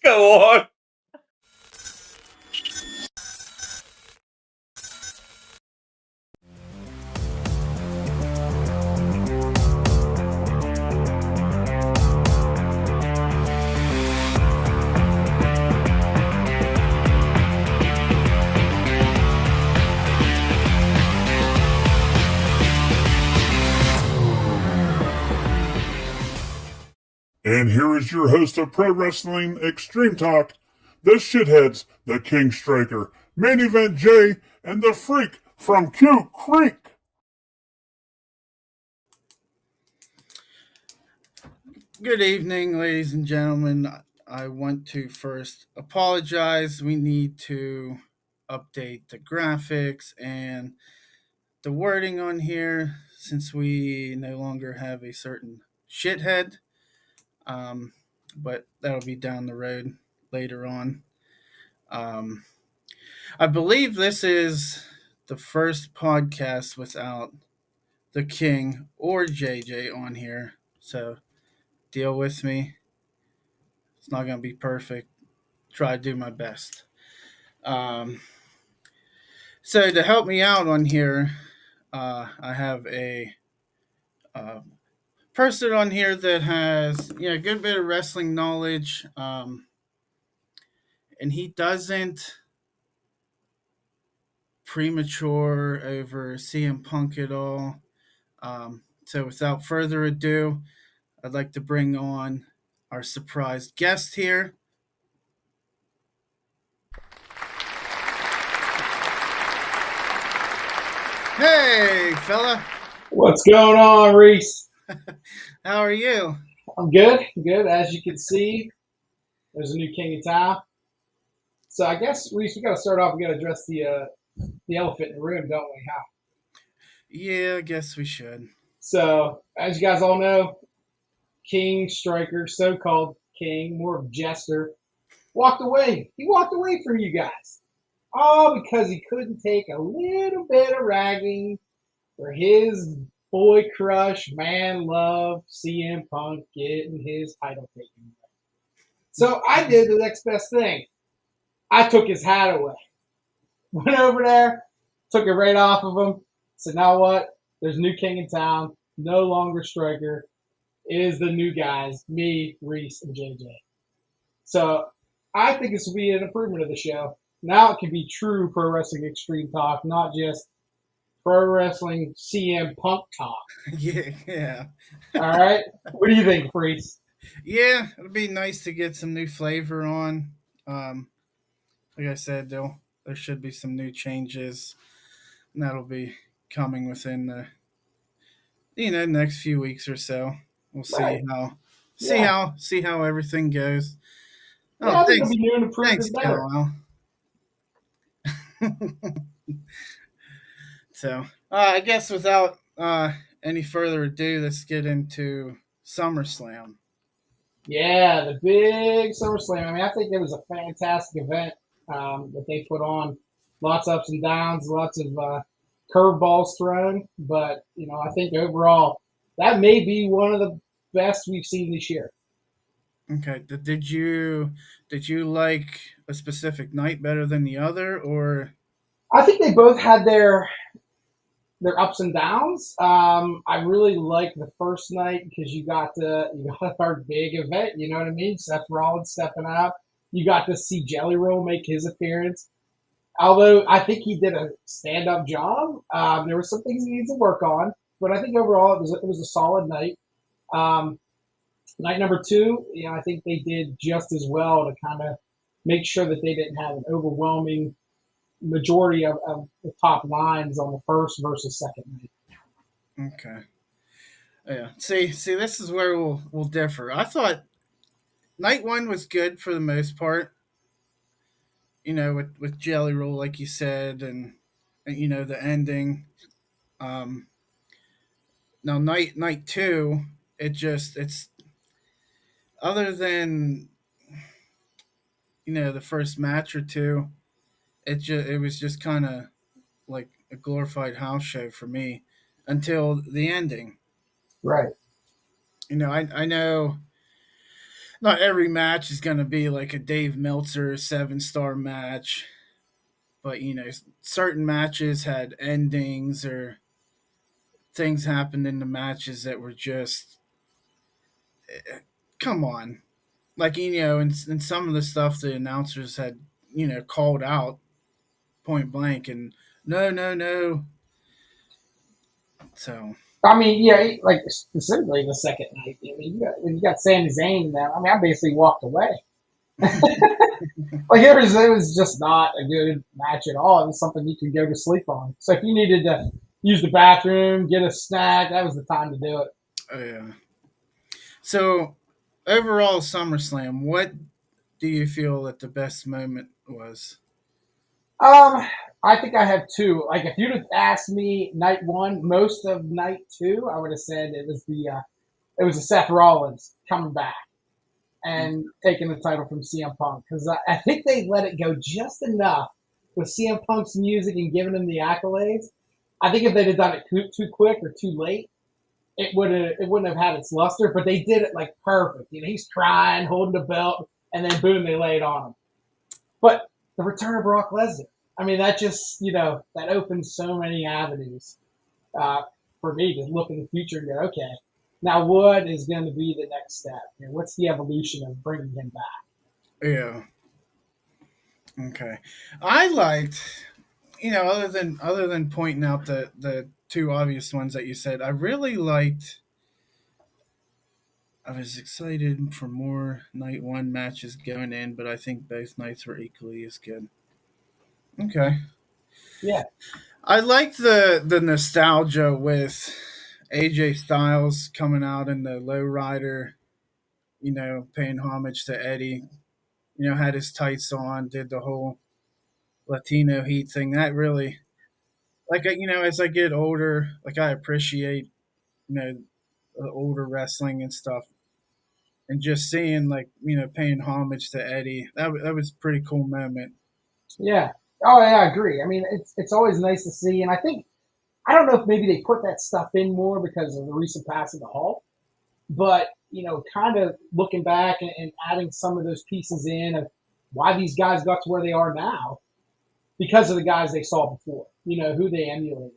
Go on. And here is your host of Pro Wrestling Extreme Talk, the Shitheads, the King Striker, Main Event Jay, and the Freak from Q Creek. Good evening, ladies and gentlemen. I want to first apologize. We need to update the graphics and the wording on here since we no longer have a certain shithead. But that'll be down the road later on. I believe this is the first podcast without the King or JJ on here. So deal with me. It's not going to be perfect. Try to do my best. So to help me out on here, I have a person on here that has a good bit of wrestling knowledge, and he doesn't premature over CM Punk at all. So without further ado, I'd like to bring on our surprise guest here. Hey, fella. What's going on, Reese? How are you? I'm good. Good. As you can see, there's a new king in town. So I guess, Reese, we got to start off. We got to address the elephant in the room, don't we? How? Yeah, I guess we should. So, as you guys all know, King Striker, so-called King, more of jester, walked away. He walked away from you guys. All because he couldn't take a little bit of ragging for his boy crush, man love, CM Punk getting his title taken away. So I did the next best thing. I took his hat away. Went over there, took it right off of him. Said, now what? There's a new king in town. No longer Striker. It is the new guys, me, Reese, and JJ. So I think this will be an improvement of the show. Now it can be true pro wrestling extreme talk, not just pro wrestling CM Punk talk. Yeah. All right. What do you think, Reese? Yeah, it'd be nice to get some new flavor on. Like I said, there should be some new changes, and that'll be coming within the next few weeks or so. We'll see Right. see how everything goes. Oh, Yeah, I think thanks, it'll be new and improved thanks, and better. Kyle. So I guess without any further ado, let's get into Summer Slam. Yeah, the big Summer Slam. I mean, I think it was a fantastic event that they put on. Lots of ups and downs, lots of curveballs thrown. But, I think overall, that may be one of the best we've seen this year. Okay. Did you like a specific night better than the other, or? I think they both had their ups and downs. I really liked the first night because you got our big event. You know what I mean? Seth Rollins stepping up. You got to see Jelly Roll make his appearance. Although I think he did a stand-up job. There were some things he needs to work on, but I think overall it was a solid night. Night number two, I think they did just as well to kind of make sure that they didn't have an overwhelming majority of the top lines on the first versus second night. Okay. Yeah. See, this is where we'll differ. I thought night one was good for the most part. With Jelly Roll, like you said, and the ending. Now night two, it's other than the first match or two, it was just kind of like a glorified house show for me until the ending. Right. I know not every match is going to be like a Dave Meltzer 7-star match, but certain matches had endings or things happened in the matches that were just come on. Like and some of the stuff the announcers had called out point blank and no, no, no. So I mean, yeah, like specifically the second night. I mean, when you got Sami Zayn now, I mean, I basically walked away. Like it was just not a good match at all. It was something you could go to sleep on. So if you needed to use the bathroom, get a snack, that was the time to do it. yeah. So overall, SummerSlam. What do you feel that the best moment was? Um, I think I have two. Like if you'd have asked me night one, most of night two, I would have said it was a Seth Rollins coming back and taking the title from CM Punk because I think they let it go just enough with CM Punk's music and giving him the accolades. I think if they'd have done it too quick or too late, it wouldn't have had its luster. But they did it like perfect. He's crying, holding the belt, and then boom, they lay it on him. But the return of Brock Lesnar, I mean, that just that opens so many avenues uh, for me to look in the future and go, okay, now what is going to be the next step? What's the evolution of bringing him back? Yeah. Okay. I liked, other than pointing out the two obvious ones that you said, I really liked. I was excited for more night one matches going in, but I think both nights were equally as good. Okay. Yeah, I liked the nostalgia with AJ Styles coming out in the lowrider, paying homage to Eddie. Had his tights on, did the whole Latino heat thing. That really, as I get older, like I appreciate, you know, the older wrestling and stuff, and just seeing paying homage to Eddie. That was a pretty cool moment. yeah. Oh, yeah, I agree. I mean, it's always nice to see, and I don't know if maybe they put that stuff in more because of the recent passing of Hulk, but kind of looking back and adding some of those pieces in of why these guys got to where they are now because of the guys they saw before, who they emulated.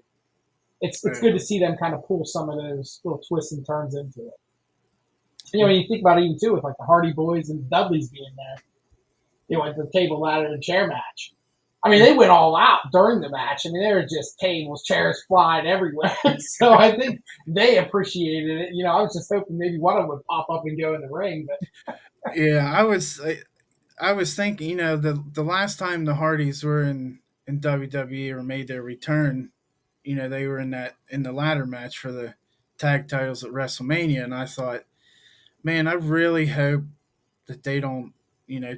It's good Yeah. to see them kind of pull some of those little twists and turns into it. When you think about it, even too, with like the Hardy Boys and the Dudleys being there, at the table, ladder, and chair match. I mean, they went all out during the match. I mean, there were just tables, chairs flying everywhere. So I think they appreciated it. I was just hoping maybe one of them would pop up and go in the ring, but Yeah, I was thinking, the last time the Hardys were in WWE or made their return, they were in the ladder match for the tag titles at WrestleMania, and I thought, man, I really hope that they don't,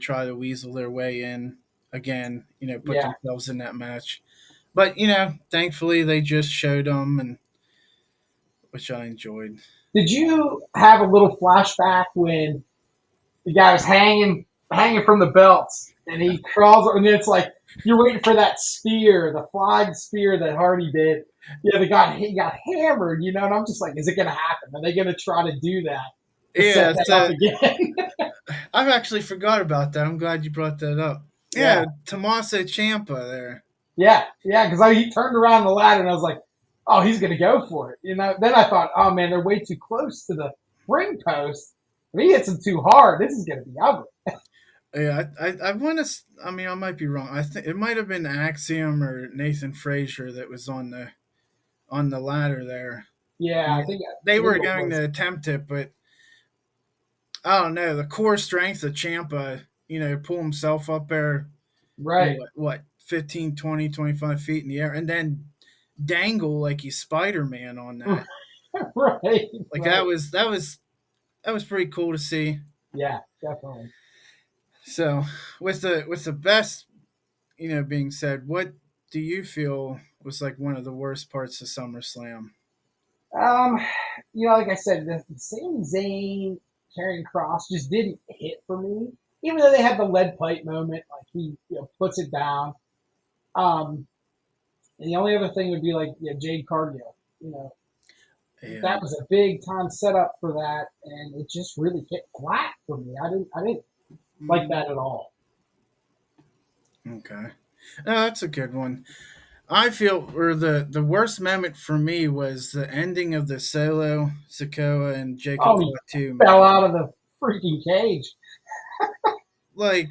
try to weasel their way in again, put yeah. themselves in that match. But thankfully they just showed them, and which I enjoyed. Did you have a little flashback when the guy was hanging from the belts, and he crawls, and it's like you're waiting for that spear, the flying spear that Hardy did. He got hammered, and I'm just like, is it going to happen? Are they going to try to do that to set Yeah, that up so again? I've actually forgot about that. I'm glad you brought that up. Yeah, Yeah, Tommaso Ciampa there. yeah, because he turned around the ladder, and I was like, oh, he's going to go for it. Then I thought, oh man, they're way too close to the ring post. If he hits him too hard, this is going to be ugly. Yeah, I want to. I mean, I might be wrong. I think it might have been Axiom or Nathan Frazier that was on the ladder there. Yeah, And they I think were it going was to attempt it, but I don't know. The core strength of Champa, pull himself up there, right. what 15, 20, 25 feet in the air, and then dangle like he's Spider Man on that. Right, Like right. that was pretty cool to see. Yeah, definitely. So with the best being said, what do you feel was like one of the worst parts of SummerSlam? Um, like I said, the Sami Zayn carrying Cross just didn't hit for me. Even though they had the lead pipe moment, like he puts it down. Um, and the only other thing would be like Jade Cargill. Yeah. That was a big time setup for that, and it just really hit flat for me. I didn't like Mm, that at all. okay. That's a good one. I feel, or the worst moment for me was the ending of the Solo, Sikoa, and Jacob Oh, he Fatu fell match. out of the freaking cage. Like,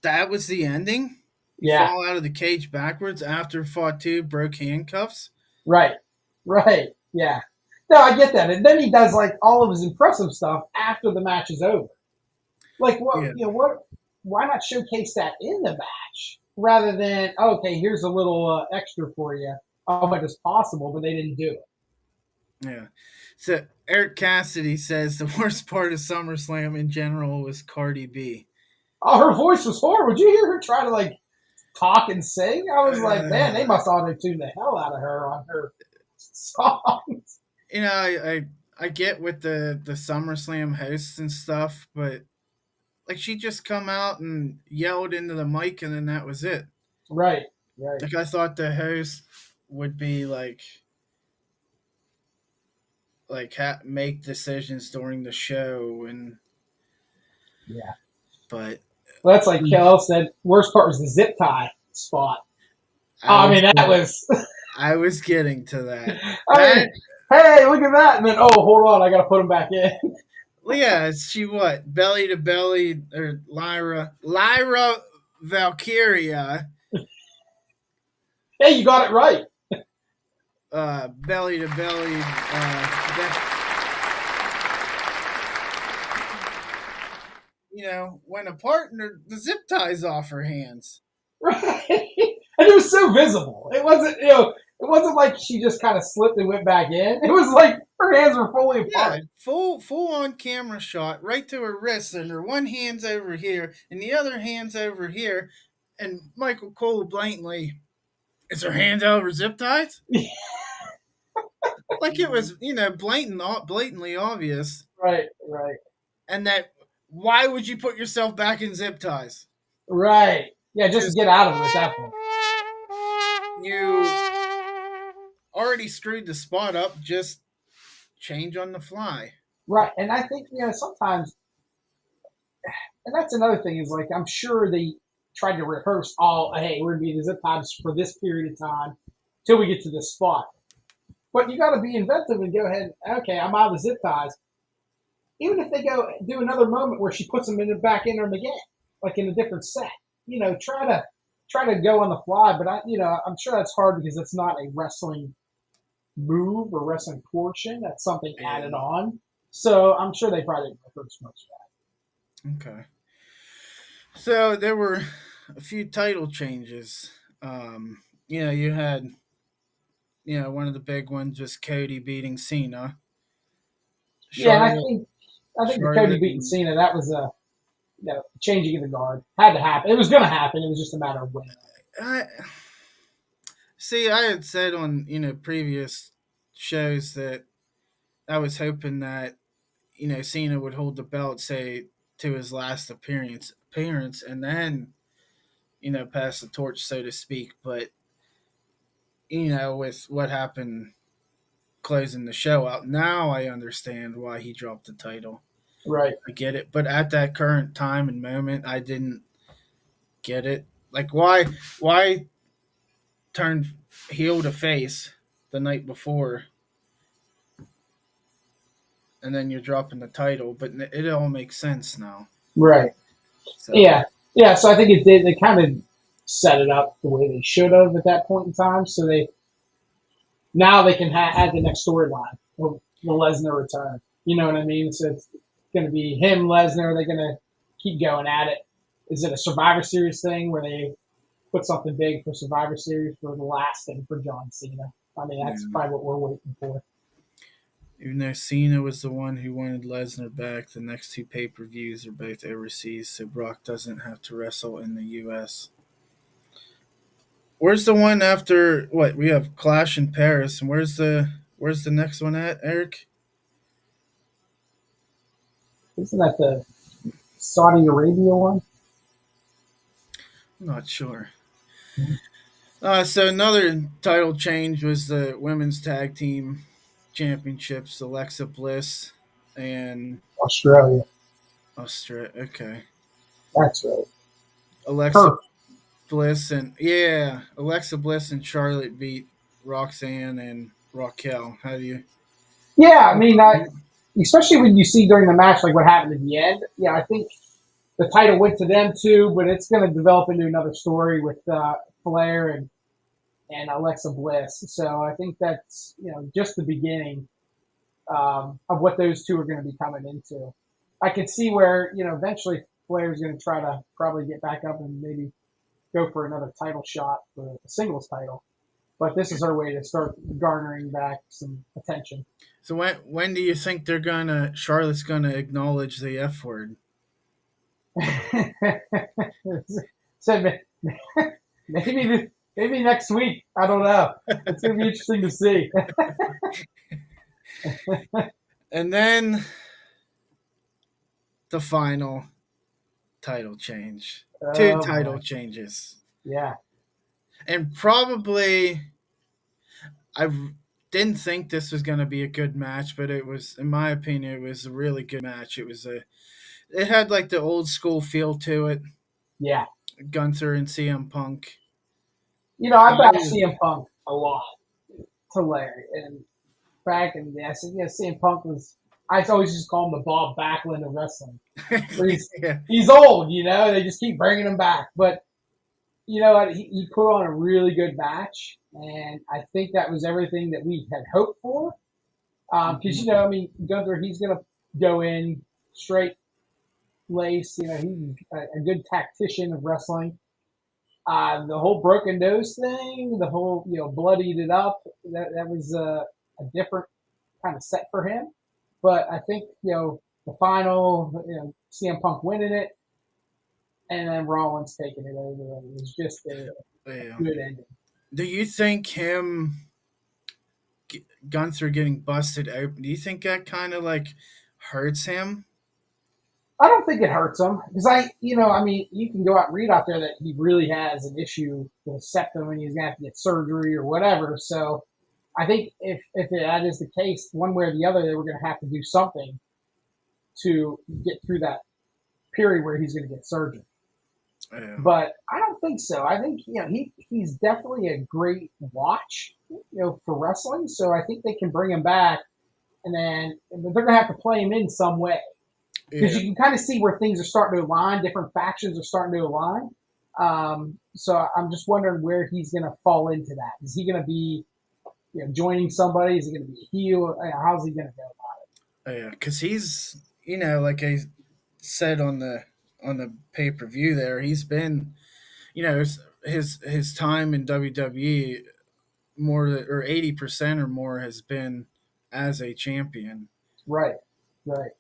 that was the ending? You Yeah, fall out of the cage backwards after Fatu broke handcuffs? right, right. Yeah. No, I get that. And then he does like all of his impressive stuff after the match is over. Like what Yeah. what why not showcase that in the match rather than okay, here's a little extra for you. How much as possible, but they didn't do it. Yeah. So Eric Cassidy says the worst part of SummerSlam in general was Cardi B. Oh, her voice was horrible. Would you hear her try to like talk and sing? I was like, man, they Uh, must auto tune the hell out of her on her songs. I get with the SummerSlam hosts and stuff, but like she just come out and yelled into the mic and then that was it. Right, right. Like I thought the host would be make decisions during the show and Yeah. but Well, that's like Kel said. Worst part was the zip tie spot. I I was mean, that was. I was getting to that. I That mean, hey, look at that, and then oh, hold on, I got to put him back in. yeah, she what? Belly to belly or Lyra Valkyria Hey, you got it right. belly to belly went apart and the zip ties off her hands. Right, and it was so visible. It wasn't, it wasn't like she just kind of slipped and went back in. It was like her hands were fully Yeah, apart. full on camera shot right to her wrists, and her one hand's over here, and the other hand's over here, and Michael Cole blatantly is her hands over zip ties, like it was blatantly obvious, Right, right, and that why would you put yourself back in zip ties? right. Yeah, just to Just get out of it at that point. you already screwed the spot up. Just change on the fly. Right, and I think sometimes, and that's another thing is like I'm sure they tried to rehearse all. Hey, we're gonna be the zip ties for this period of time till we get to this spot. But you got to be inventive and go ahead. Okay, I'm out of the zip ties. Even if they go do another moment where she puts them back in them again, like in a different set. Try to go on the fly. But I'm sure that's hard because it's not a wrestling move or wrestling portion. That's something added Yeah. on. So I'm sure they probably didn't rehearse much of Okay. So there were a few title changes. You had one of the big ones was Cody beating Cena. that. Yeah, and Charlotte, I think the Cody Charlotte, beating Cena that was a changing of the guard had to happen. It was going to happen. It was just a matter of when. I see. I had said on previous shows that I was hoping that Cena would hold the belt, say to his last appearance, and then pass the torch, so to speak. But with what happened closing the show out, now I understand why he dropped the title. Right. I get it, but at that current time and moment, I didn't get it. Like why turn heel to face the night before, and then you're dropping the title? But it all makes sense now. Right. So Yeah. Yeah. So I think it did. They kind of set it up the way they should have at that point in time. So now they can add the next storyline of the Lesnar return. You know what I mean? So it's going to be him, Lesnar. They're going to keep going at it. Is it a Survivor Series thing where they put something big for Survivor Series for the last thing for John Cena? I mean, that's yeah. probably what we're waiting for. Even though Cena was the one who wanted Lesnar back, the next two pay-per-views are both overseas, so Brock doesn't have to wrestle in the U.S. Where's the one after what? We have Clash in Paris, and where's the next one at, Eric? Isn't that the Saudi Arabia one? I'm not sure. So another title change was the women's tag team championships. Alexa Bliss and Australia. Australia. Okay, That's right. Alexa Her. Alexa Bliss and Charlotte beat Roxanne and Raquel. How do you? Yeah, I mean, especially when you see during the match, like what happened at the end. Yeah, I think the title went to them too, but it's going to develop into another story with Flair and Alexa Bliss. So I think that's just the beginning of what those two are going to be coming into. I could see where eventually Flair's going to try to probably get back up and maybe go for another title shot for a singles title. But this is her way to start garnering back some attention. So when do you think Charlotte's gonna acknowledge the F word? So maybe next week. I don't know. It's going to be interesting to see. And then the final title change. Two Oh, title boy. changes. Yeah. And probably I didn't think this was going to be a good match, but it was, in my opinion, it was a really good match. It had like the old school feel to it. Yeah. Gunther and CM Punk. I back CM Punk a lot to Larry. And back in the day, I said, CM Punk was, I always just call him the Bob Backlund of wrestling. Yeah. He's old, they just keep bringing him back. But you know what? He put on a really good match, and I think that was everything that we had hoped for. Because Gunther, he's gonna go in straight lace. He's a good tactician of wrestling. The whole broken nose thing, the whole bloodied it up. That was a different kind of set for him. But I think the final, CM Punk winning it, and then Rollins taking it over. It was just a good ending. Do you think Gunther getting busted open, do you think that kind of like hurts him? I don't think it hurts him because you can go out and read out there that he really has an issue with his septum and he's going to have to get surgery or whatever. So I think if that is the case, one way or the other, they were going to have to do something to get through that period where he's going to get surgery. Yeah. But I don't think so. I think he's definitely a great watch, for wrestling. So I think they can bring him back, and then they're gonna have to play him in some way because you can kind of see where things are starting to align. Different factions are starting to align. So I'm just wondering where he's gonna fall into that. Is he gonna be, joining somebody? Is he gonna be a heel? How's he gonna go about Yeah, because he's like I said on the pay-per-view there, he's been his time in WWE more or 80% or more has been as a champion. Right. Right.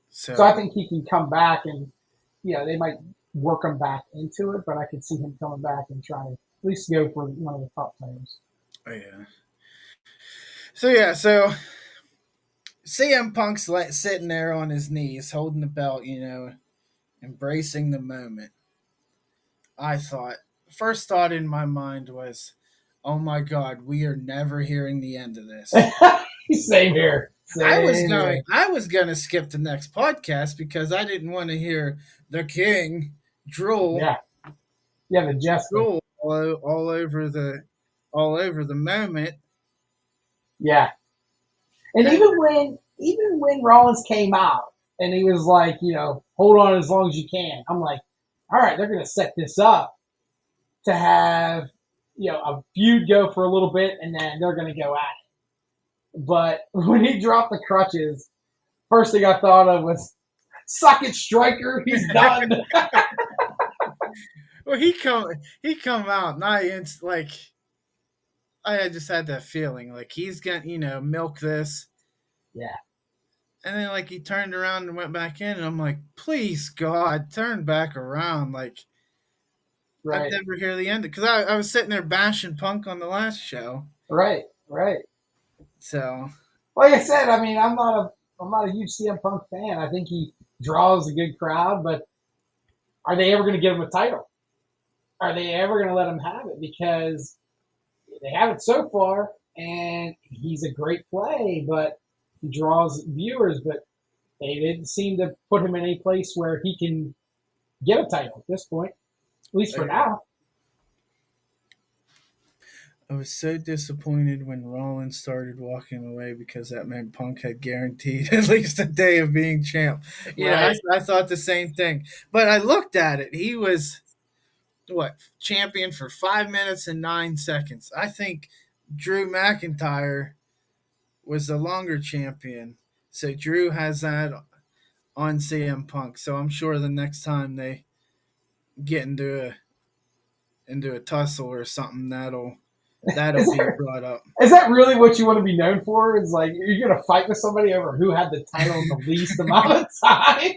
So I think he can come back and they might work him back into it, but I could see him coming back and trying to at least go for one of the top players. yeah. So CM Punk's sitting there on his knees, holding the belt, embracing the moment. First thought in my mind was, oh my God, we are never hearing the end of this. Same here. I was gonna skip the next podcast because I didn't want to hear the King drool. Yeah, the Jester drool all over the moment. Yeah, and even when Rollins came out and he was like, hold on as long as you can. I'm like, all right, they're gonna set this up to have a feud go for a little bit, and then they're gonna go at it. But when he dropped the crutches, first thing I thought of was, suck it, Striker. He's done. Well, he come out, not like I just had that feeling like he's gonna milk this. Yeah. And then like he turned around and went back in, and I'm like, please God, turn back around. Like, right. I'd never hear the end because I was sitting there bashing Punk on the last show. Right. So, like I said, I mean, I'm not a huge CM Punk fan. I think he draws a good crowd, but are they ever going to give him a title? Are they ever going to let him have it? Because they haven't so far, and he's a great play, but he draws viewers, but they didn't seem to put him in a place where he can get a title at this point, at least for now. I was so disappointed when Rollins started walking away because that meant Punk had guaranteed at least a day of being champ. Right. I thought the same thing. But I looked at it. He was, champion for 5 minutes and 9 seconds. I think Drew McIntyre was the longer champion. So Drew has that on CM Punk. So I'm sure the next time they get into a tussle or something, that'll be brought up. Is that really what you want to be known for? Is like you're going to fight with somebody over who had the title in the least amount of time?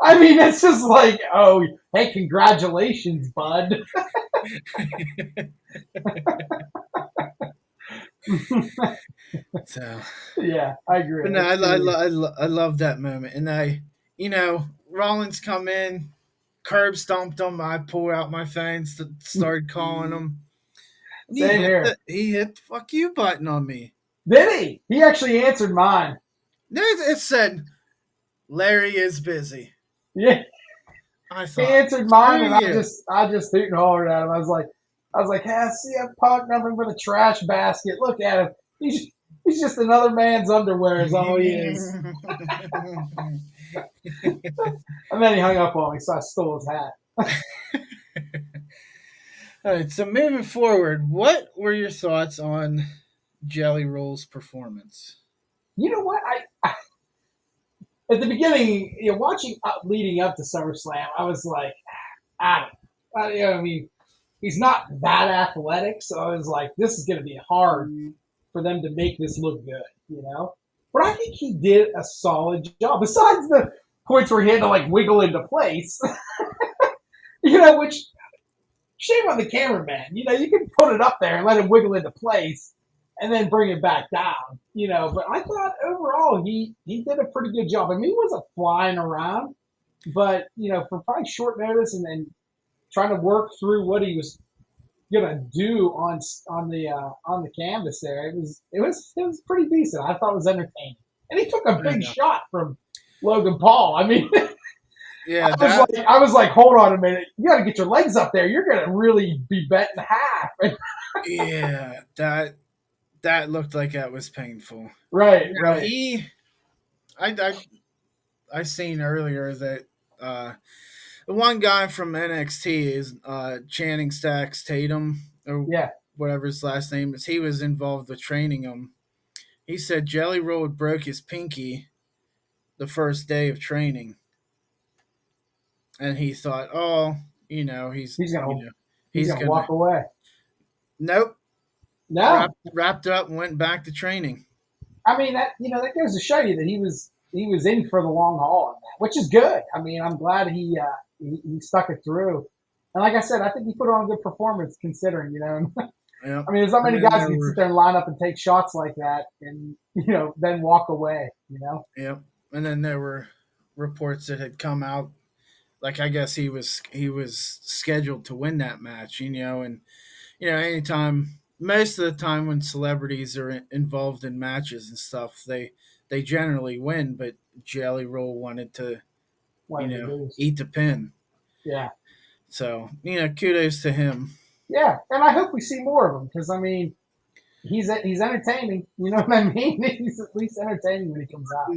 I mean, it's just like, oh, hey, congratulations, bud. So yeah, I agree. But no, I love that moment, and Rollins come in, curb stomped him. I pulled out my phone, started calling him. Same here. He hit the fuck you button on me. Did he? He actually answered mine. It said, Larry is busy. Yeah. I thought, he answered mine, and I just hooted and hollered at him. I was like, hey, I see a Punk, nothing but a trash basket. Look at him. He's just another man's underwear is all he is. And then he hung up on me, so I stole his hat. All right, so moving forward, what were your thoughts on Jelly Roll's performance? You know what? I at the beginning, watching leading up to SummerSlam, I was like, I mean, he's not that athletic, so I was like, this is going to be hard for them to make this look good, But I think he did a solid job. Besides the points where he had to wiggle into place, which shame on the cameraman. You can put it up there and let him wiggle into place and then bring it back down. But I thought overall he did a pretty good job. I mean, he wasn't flying around, but for probably short notice and then trying to work through what he was gonna do on the canvas there, it was pretty decent. I thought it was entertaining, and he took a big shot from Logan Paul. I mean. Yeah, I was like, hold on a minute. You got to get your legs up there. You're going to really be bent in half. Yeah, that looked like that was painful. Right. I seen earlier that the one guy from NXT is Channing Stacks Tatum, or whatever his last name is. He was involved with training him. He said Jelly Roll broke his pinky the first day of training. And he thought, he's gonna walk away. Nope. No. Wrapped up and went back to training. I mean, that goes to show you that he was in for the long haul on that, which is good. I mean, I'm glad he stuck it through. And like I said, I think he put on a good performance considering, Yep. I mean, there's not many guys who can sit there and line up and take shots like that and, then walk away, Yep. And then there were reports that had come out. I guess he was scheduled to win that match, and anytime, most of the time when celebrities are involved in matches and stuff, they generally win, but Jelly Roll wanted to eat the pin. Yeah. So kudos to him. Yeah, and I hope we see more of him because I mean, he's entertaining. You know what I mean? He's at least entertaining when he comes out.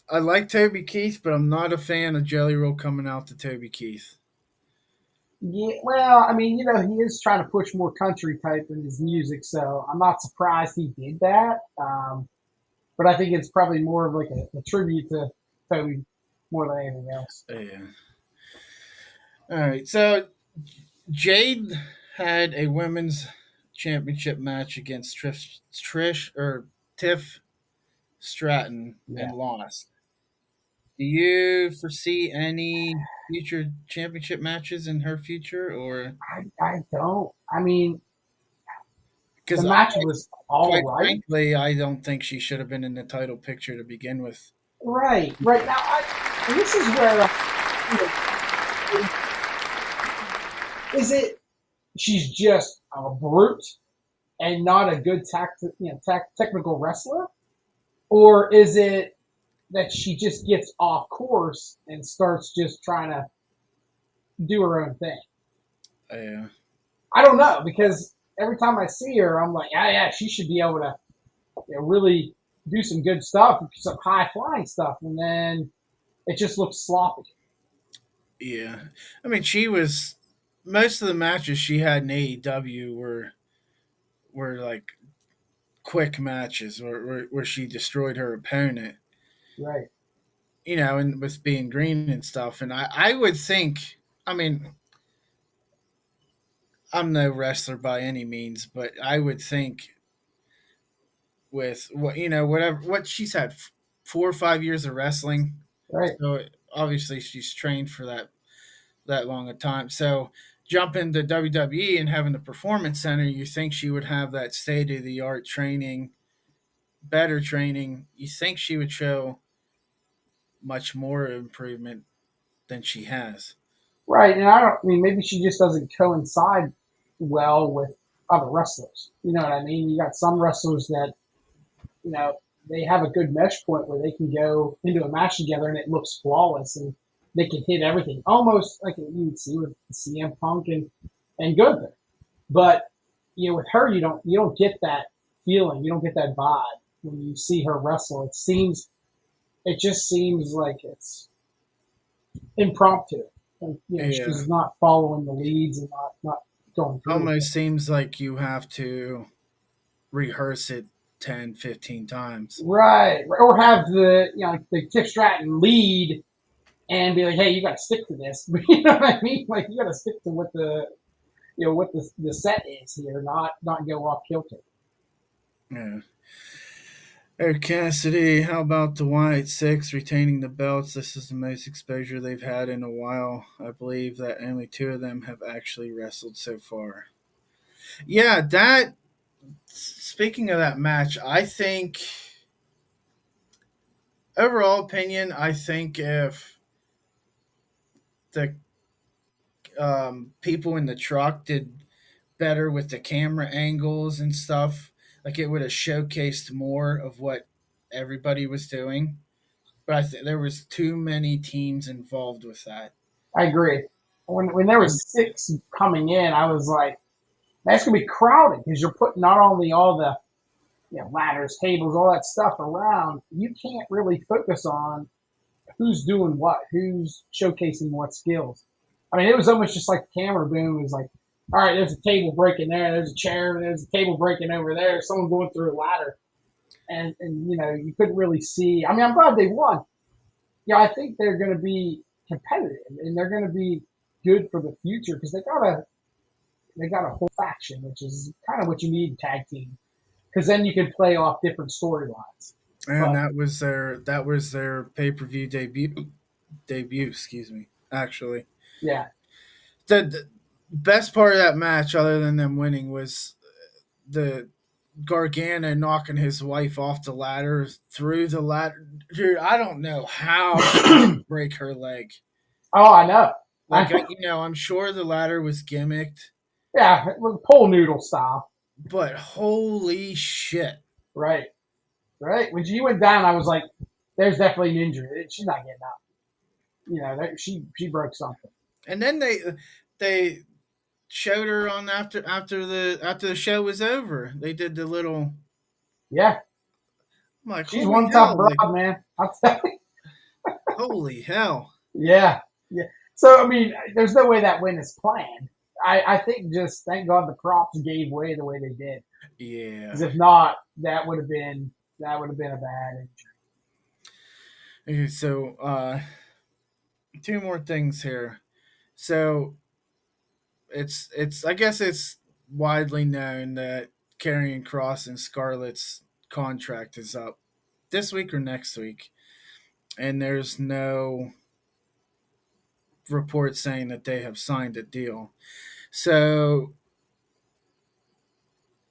I like Toby Keith, but I'm not a fan of Jelly Roll coming out to Toby Keith. Yeah, well, I mean, he is trying to push more country type in his music, so I'm not surprised he did that. But I think it's probably more of like a tribute to Toby more than anything else. Yeah. All right, so Jade had a women's championship match against Tiff Stratton and lost. Do you foresee any future championship matches in her future, or I don't. I mean, the match was all right. Frankly, I don't think she should have been in the title picture to begin with. Right now, this is where is it? She's just a brute, and not a good technical wrestler, or is it that she just gets off course and starts just trying to do her own thing? Yeah. I don't know because every time I see her, I'm like, yeah, she should be able to really do some good stuff, some high flying stuff, and then it just looks sloppy. Yeah. I mean, she was most of the matches she had in AEW were like quick matches where she destroyed her opponent. Right. And with being green and stuff. And I would think, I mean, I'm no wrestler by any means, but I would think with whatever what she's had 4 or 5 years of wrestling, Right. so obviously she's trained for that long a time. So jump into WWE and having the performance center, you think she would have that state of the art training, better training. You think she would show much more improvement than she has. Right. And I mean, maybe she just doesn't coincide well with other wrestlers. You know what I mean? You got some wrestlers that, you know, they have a good mesh point where they can go into a match together and it looks flawless and they can hit everything, almost like you would see with CM Punk and Gunther. But with her, you don't get that feeling, you don't get that vibe when you see her wrestle. It just seems like it's impromptu. Like, Yeah. she's not following the leads and not going through with it. Almost seems like you have to rehearse it 10, 15 times. Right. Or have like the Tiff Stratton lead and be like, hey, you got to stick to this. You know what I mean? Like you got to stick to what the set is here, not go off kilter. Yeah. Eric Cassidy, how about the Wyatt Six retaining the belts? This is the most exposure they've had in a while. I believe that only two of them have actually wrestled so far. Yeah, that. Speaking of that match, I think overall opinion, I think if the people in the truck did better with the camera angles and stuff, like it would have showcased more of what everybody was doing. But there was too many teams involved with that. I agree. When there And was six coming in, I was like, that's gonna be crowded because you're putting not only all the ladders, tables, all that stuff around. You can't really focus on who's doing what, who's showcasing what skills. I mean, it was almost just like the camera boom was like, all right, there's a table breaking there, there's a chair, there's a table breaking over there, someone going through a ladder, and you couldn't really see. I mean, I'm glad they won. Yeah, I think they're going to be competitive and they're going to be good for the future because they got a whole faction, which is kind of what you need in tag team because then you can play off different storylines. and But that was their pay-per-view debut, excuse me. Actually, yeah, the best part of that match, other than them winning, was the Gargano knocking his wife off the ladder through the ladder. Dude, I don't know how she didn't break her leg. oh, I know. Like, I'm sure the ladder was gimmicked, Yeah, it was pole noodle style. but holy shit. Right, right. When she went down, I was like, "There's definitely an injury. She's not getting up." She broke something. And then they showed her on after the show was over. They did the little. Yeah, I'm like, she's holy one tough hell! Like, broad, man. I'll tell you. holy hell! Yeah, yeah. So I mean, there's no way that win is planned. I think just thank God the props gave way the way they did. Yeah. Because if not, that would have been a bad injury. Okay, so two more things here. So it's I guess it's widely known that Karrion Cross and Scarlett's contract is up this week or next week, and there's no report saying that they have signed a deal. So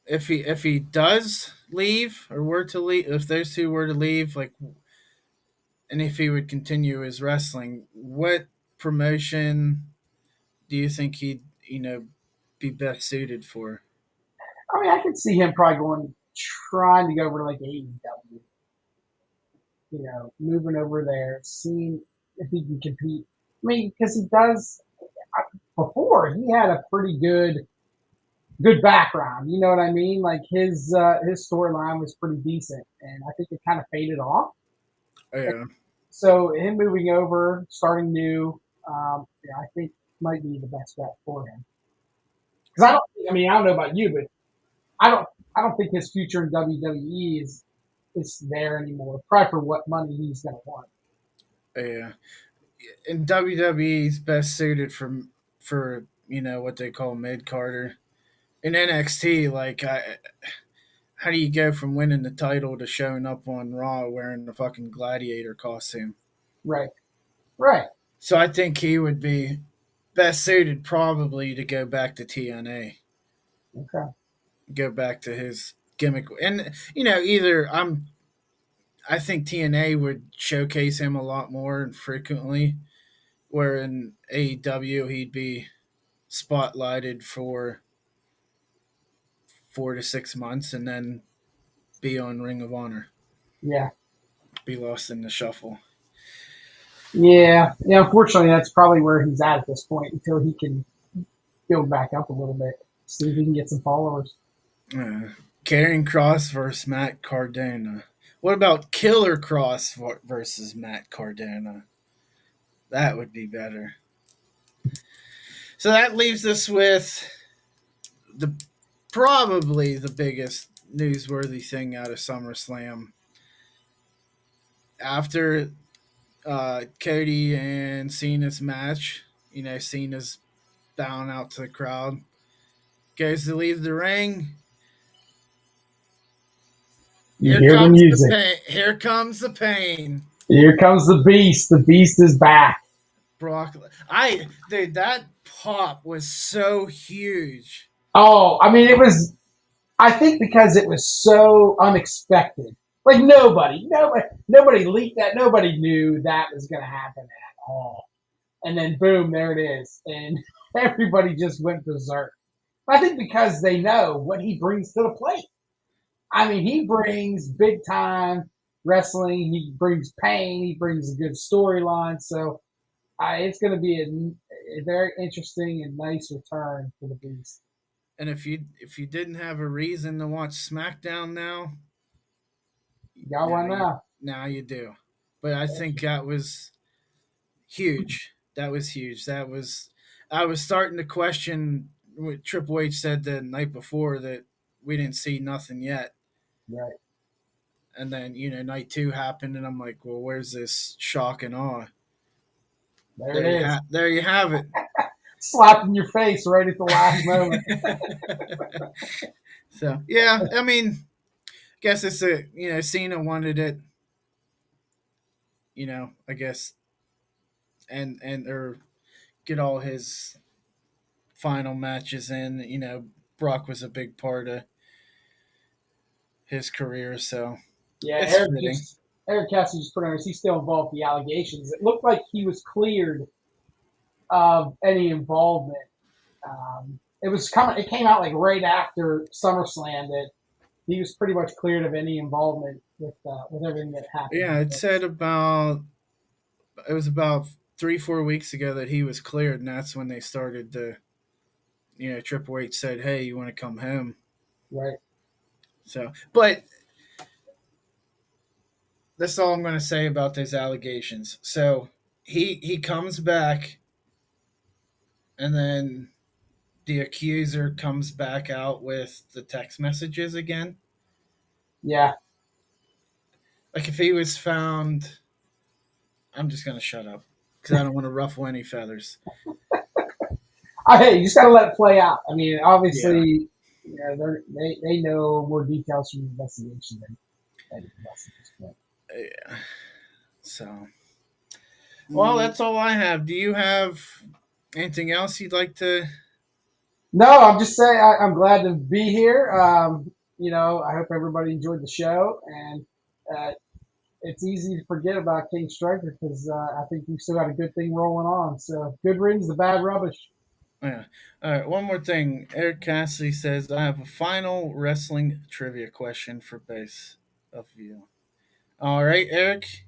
if he does leave or were to leave, if those two were to leave, like, and if he would continue his wrestling, what promotion do you think he'd be best suited for? I mean, I could see him probably trying to go over to like AEW. Moving over there, seeing if he can compete. I mean, because he does. Before he had a pretty good background. You know what I mean? Like his storyline was pretty decent, and I think it kind of faded off. Yeah. So him moving over, starting new, I think might be the best bet for him. Because I don't. I mean, I don't know about you, but I don't. I don't think his future in WWE is there anymore. Probably for what money he's going to want. Yeah. And WWE's best suited for what they call mid Carter. In NXT, like how do you go from winning the title to showing up on Raw wearing the fucking gladiator costume? Right. Right. So I think he would be best suited probably to go back to TNA, Okay. go back to his gimmick, and I think TNA would showcase him a lot more and frequently, where in AEW he'd be spotlighted for 4 to 6 months and then be on Ring of Honor, Yeah. be lost in the shuffle. Yeah. Yeah. Unfortunately, that's probably where he's at this point until he can build back up a little bit. See if he can get some followers. Karrion Kross versus Matt Cardona. What about Killer Cross versus Matt Cardona? That would be better. So that leaves us with probably the biggest newsworthy thing out of SummerSlam. After Cody and Cena's match, Cena's bowing out to the crowd, goes to leave the ring. You hear the music. Here comes the pain. Here comes the beast. The beast is back. Brock, dude, that pop was so huge. Oh, I mean, it was. I think because it was so unexpected. Like nobody leaked that. Nobody knew that was going to happen at all. And then boom, there it is, and everybody just went berserk. I think because they know what he brings to the plate. I mean, he brings big time wrestling. He brings pain. He brings a good storyline. So it's going to be a very interesting and nice return for the Beast. And if you didn't have a reason to watch SmackDown now, You got one now. Now you do. But I think that was huge. That was huge. I was starting to question what Triple H said the night before, that we didn't see nothing yet. Right. And then, night 2 happened, and I'm like, well, where's this shock and awe? There it is. There you have it. Slapped in your face right at the last moment. So, yeah, I mean, I guess it's Cena wanted it, I guess, and or get all his final matches in. Brock was a big part of his career, so yeah, it's fitting. Eric Cassidy just put on, is he still involved in the allegations? It looked like he was cleared of any involvement. It came out like right after SummerSlam that he was pretty much cleared of any involvement with everything that happened. Yeah, it was about 3-4 weeks ago that he was cleared, and that's when they started to, Triple H said, "Hey, you want to come home?" Right. So, but that's all I'm going to say about those allegations. So he comes back, and then the accuser comes back out with the text messages again. Yeah. Like if he was found, I'm just going to shut up because I don't want to ruffle any feathers. Hey, you just got to let it play out. I mean, obviously, they know more details from the investigation than anything else at this point. Yeah. So, well, that's all I have. Do you have anything else you'd like to? No, I'm just saying I'm glad to be here. I hope everybody enjoyed the show, and it's easy to forget about King Striker because I think we've still got a good thing rolling on. So good riddance, the bad rubbish. Yeah. All right. One more thing. Eric Cassidy says, I have a final wrestling trivia question for both of you. All right, Eric.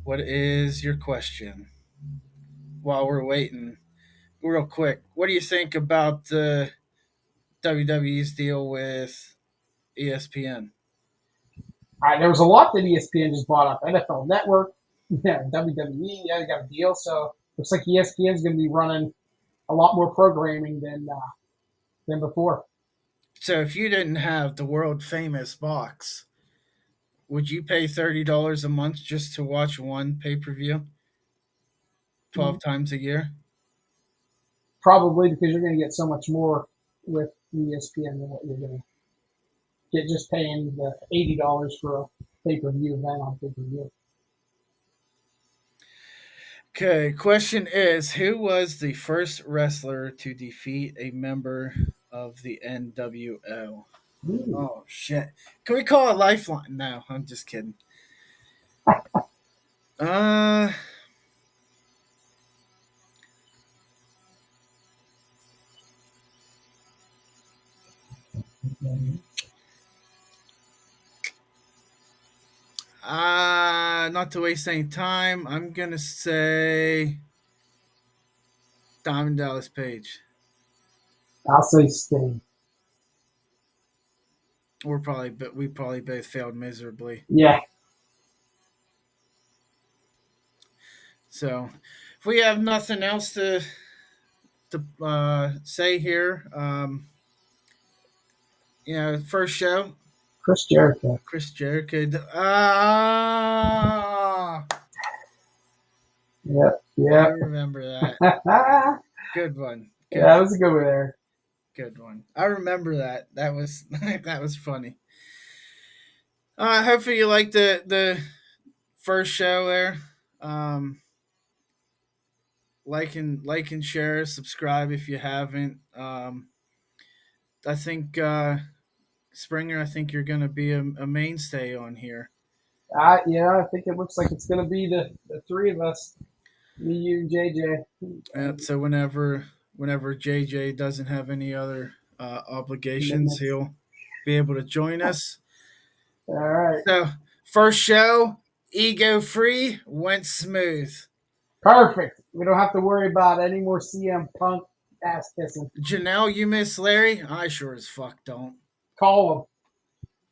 What is your question? While we're waiting, real quick, what do you think about the WWE's deal with ESPN? All right, there was a lot that ESPN just bought up. NFL Network, yeah, WWE, yeah, they got a deal. So looks like ESPN is going to be running a lot more programming than before. So, if you didn't have the world famous box, would you pay $30 a month just to watch one pay per view 12 times a year? Probably because you're going to get so much more with ESPN than what you're going to get just paying the $80 for a pay per view event on pay per view. Okay, question is, who was the first wrestler to defeat a member of the NWO? Oh, shit. Can we call a lifeline? No, I'm just kidding. Uh, not to waste any time, I'm gonna say Diamond Dallas Page. I'll say Sting. We probably both failed miserably. Yeah. So, if we have nothing else to say here, first show, Chris Jericho. Chris Jericho. Yep. I Yep. remember that. Yeah, Good one. that was a good one there. Good one. I remember that. That was that was funny. Hopefully you liked the first show there. Like and share, subscribe if you haven't. I think Springer. I think you're going to be a mainstay on here. Yeah, I think it looks like it's going to be the three of us, me, you, and JJ. So whenever JJ doesn't have any other obligations, he'll be able to join us. All right. So first show, ego free, went smooth. Perfect. We don't have to worry about any more CM Punk ass kissing. Janelle, you miss Larry? I sure as fuck don't. Call him.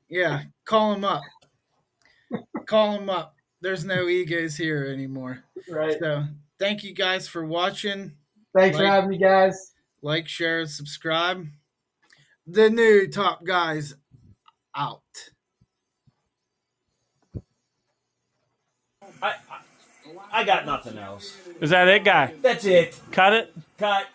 Yeah, call him up. Call him up. There's no egos here anymore. Right. So thank you guys for watching. Thanks for having me, guys. Like, share, subscribe. The new top guys out. I got nothing else. Is that it, guy? That's it. Cut it? Cut.